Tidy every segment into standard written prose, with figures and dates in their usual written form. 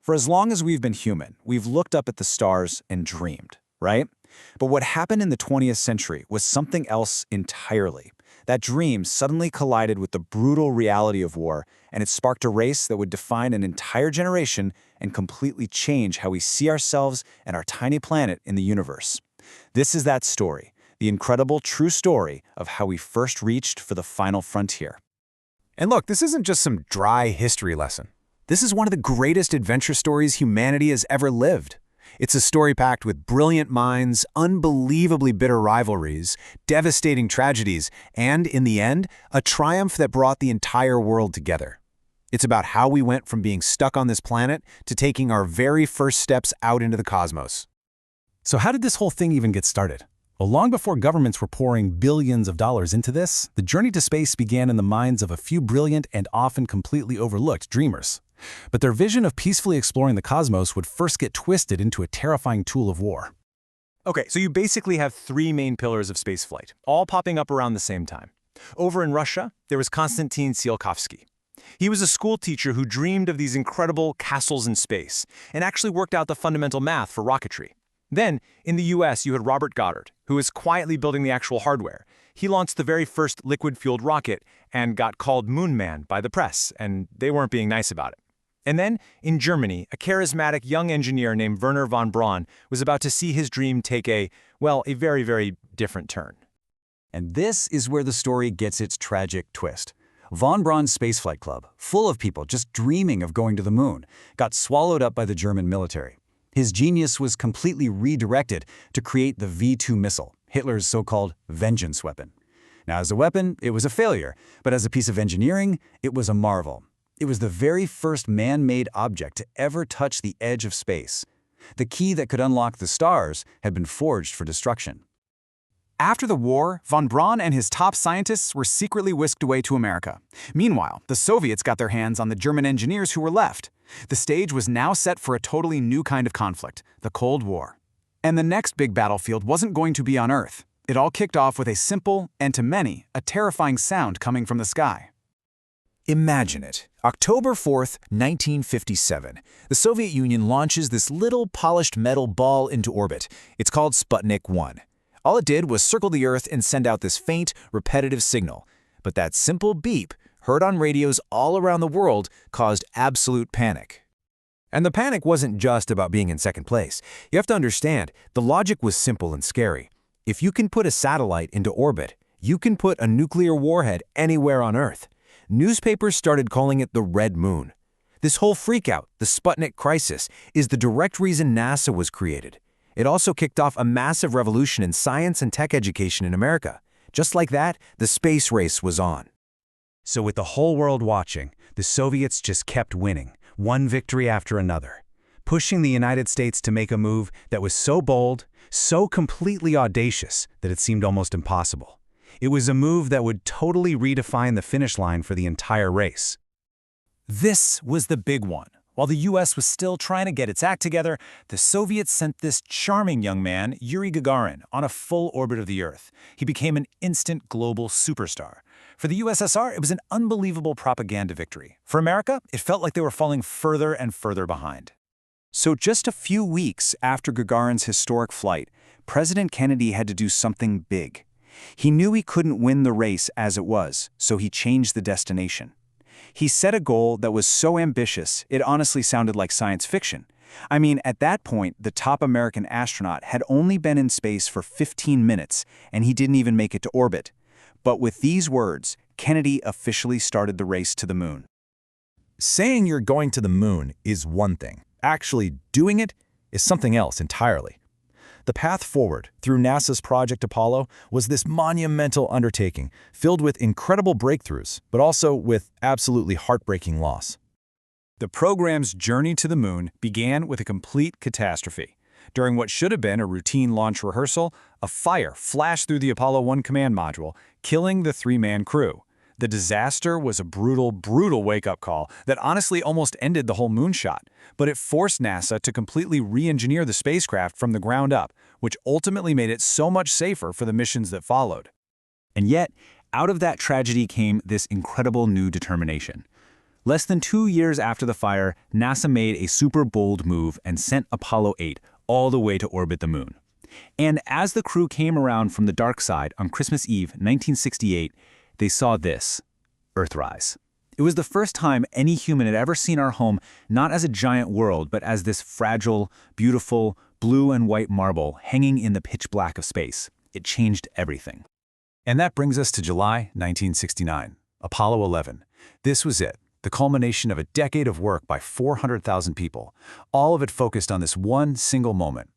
For as long as we've been human, we've looked up at the stars and dreamed, right? But what happened in the 20th century was something else entirely. That dream suddenly collided with the brutal reality of war, and it sparked a race that would define an entire generation and completely change how we see ourselves and our tiny planet in the universe. This is that story, the incredible true story of how we first reached for the final frontier. And look, this isn't just some dry history lesson. This is one of the greatest adventure stories humanity has ever lived. It's a story packed with brilliant minds, unbelievably bitter rivalries, devastating tragedies, and, in the end, a triumph that brought the entire world together. It's about how we went from being stuck on this planet to taking our very first steps out into the cosmos. So how did this whole thing even get started? Well, long before governments were pouring billions of dollars into this, the journey to space began in the minds of a few brilliant and often completely overlooked dreamers. But their vision of peacefully exploring the cosmos would first get twisted into a terrifying tool of war. Okay, so you basically have three main pillars of spaceflight, all popping up around the same time. Over in Russia, there was Konstantin Tsiolkovsky. He was a school teacher who dreamed of these incredible castles in space and actually worked out the fundamental math for rocketry. Then, in the US, you had Robert Goddard, who was quietly building the actual hardware. He launched the very first liquid-fueled rocket and got called Moon Man by the press, and they weren't being nice about it. And then, in Germany, a charismatic young engineer named Wernher von Braun was about to see his dream take a very, very different turn. And this is where the story gets its tragic twist. Von Braun's spaceflight club, full of people just dreaming of going to the moon, got swallowed up by the German military. His genius was completely redirected to create the V-2 missile, Hitler's so-called vengeance weapon. Now, as a weapon, it was a failure, but as a piece of engineering, it was a marvel. It was the very first man-made object to ever touch the edge of space. The key that could unlock the stars had been forged for destruction. After the war, von Braun and his top scientists were secretly whisked away to America. Meanwhile, the Soviets got their hands on the German engineers who were left. The stage was now set for a totally new kind of conflict, the Cold War. And the next big battlefield wasn't going to be on Earth. It all kicked off with a simple, and to many, a terrifying sound coming from the sky. Imagine it. October 4th, 1957. The Soviet Union launches this little polished metal ball into orbit. It's called Sputnik 1. All it did was circle the Earth and send out this faint, repetitive signal. But that simple beep, heard on radios all around the world, caused absolute panic. And the panic wasn't just about being in second place. You have to understand, the logic was simple and scary. If you can put a satellite into orbit, you can put a nuclear warhead anywhere on Earth. Newspapers started calling it the Red Moon. This whole freakout, the Sputnik crisis, is the direct reason NASA was created. It also kicked off a massive revolution in science and tech education in America. Just like that, the space race was on. So with the whole world watching, the Soviets just kept winning, one victory after another, pushing the United States to make a move that was so bold, so completely audacious that it seemed almost impossible. It was a move that would totally redefine the finish line for the entire race. This was the big one. While the US was still trying to get its act together, the Soviets sent this charming young man, Yuri Gagarin, on a full orbit of the Earth. He became an instant global superstar. For the USSR, it was an unbelievable propaganda victory. For America, it felt like they were falling further and further behind. So just a few weeks after Gagarin's historic flight, President Kennedy had to do something big. He knew he couldn't win the race as it was, so he changed the destination. He set a goal that was so ambitious, it honestly sounded like science fiction. I mean, at that point, the top American astronaut had only been in space for 15 minutes, and he didn't even make it to orbit. But with these words, Kennedy officially started the race to the moon. Saying you're going to the moon is one thing. Actually doing it is something else entirely. The path forward through NASA's Project Apollo was this monumental undertaking filled with incredible breakthroughs, but also with absolutely heartbreaking loss. The program's journey to the moon began with a complete catastrophe. During what should have been a routine launch rehearsal, a fire flashed through the Apollo 1 command module, killing the three-man crew. The disaster was a brutal, brutal wake-up call that honestly almost ended the whole moonshot, but it forced NASA to completely re-engineer the spacecraft from the ground up, which ultimately made it so much safer for the missions that followed. And yet, out of that tragedy came this incredible new determination. Less than 2 years after the fire, NASA made a super bold move and sent Apollo 8 all the way to orbit the moon. And as the crew came around from the dark side on Christmas Eve, 1968, they saw this: Earthrise. It was the first time any human had ever seen our home not as a giant world, but as this fragile, beautiful, blue and white marble hanging in the pitch black of space. It changed everything. And that brings us to July 1969, Apollo 11. This was it, the culmination of a decade of work by 400,000 people, all of it focused on this one single moment.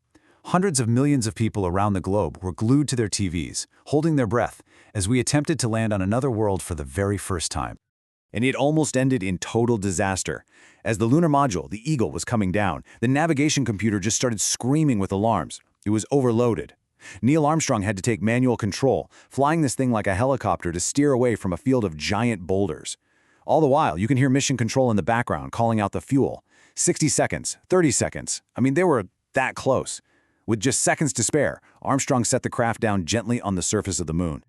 Hundreds of millions of people around the globe were glued to their TVs, holding their breath, as we attempted to land on another world for the very first time. And it almost ended in total disaster. As the lunar module, the Eagle, was coming down, the navigation computer just started screaming with alarms. It was overloaded. Neil Armstrong had to take manual control, flying this thing like a helicopter to steer away from a field of giant boulders. All the while, you can hear Mission Control in the background calling out the fuel. 60 seconds, 30 seconds. I mean, they were that close. With just seconds to spare, Armstrong set the craft down gently on the surface of the moon.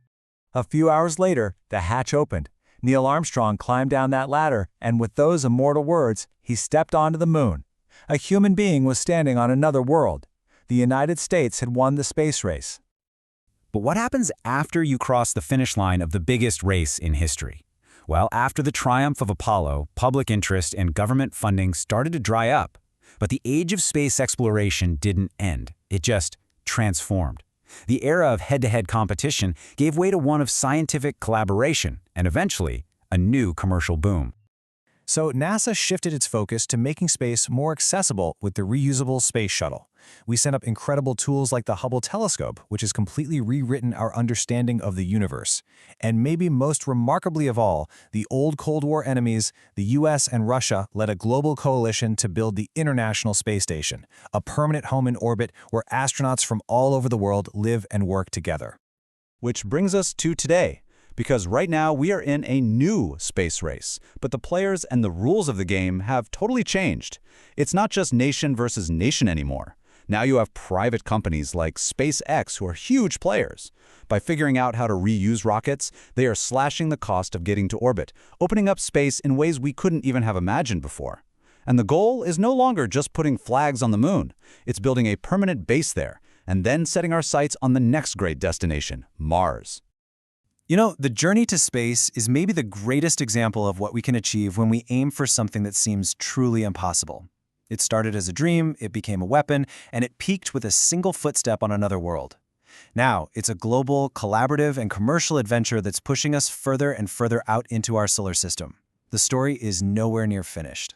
A few hours later, the hatch opened. Neil Armstrong climbed down that ladder, and with those immortal words, he stepped onto the moon. A human being was standing on another world. The United States had won the space race. But what happens after you cross the finish line of the biggest race in history? Well, after the triumph of Apollo, public interest and government funding started to dry up. But the age of space exploration didn't end. It just transformed. The era of head-to-head competition gave way to one of scientific collaboration and eventually a new commercial boom. So NASA shifted its focus to making space more accessible with the reusable space shuttle. We sent up incredible tools like the Hubble telescope, which has completely rewritten our understanding of the universe. And maybe most remarkably of all, the old Cold War enemies, the US and Russia, led a global coalition to build the International Space Station, a permanent home in orbit where astronauts from all over the world live and work together. Which brings us to today. Because right now we are in a new space race, but the players and the rules of the game have totally changed. It's not just nation versus nation anymore. Now you have private companies like SpaceX who are huge players. By figuring out how to reuse rockets, they are slashing the cost of getting to orbit, opening up space in ways we couldn't even have imagined before. And the goal is no longer just putting flags on the moon. It's building a permanent base there, and then setting our sights on the next great destination, Mars. You know, the journey to space is maybe the greatest example of what we can achieve when we aim for something that seems truly impossible. It started as a dream, it became a weapon, and it peaked with a single footstep on another world. Now, it's a global, collaborative, and commercial adventure that's pushing us further and further out into our solar system. The story is nowhere near finished.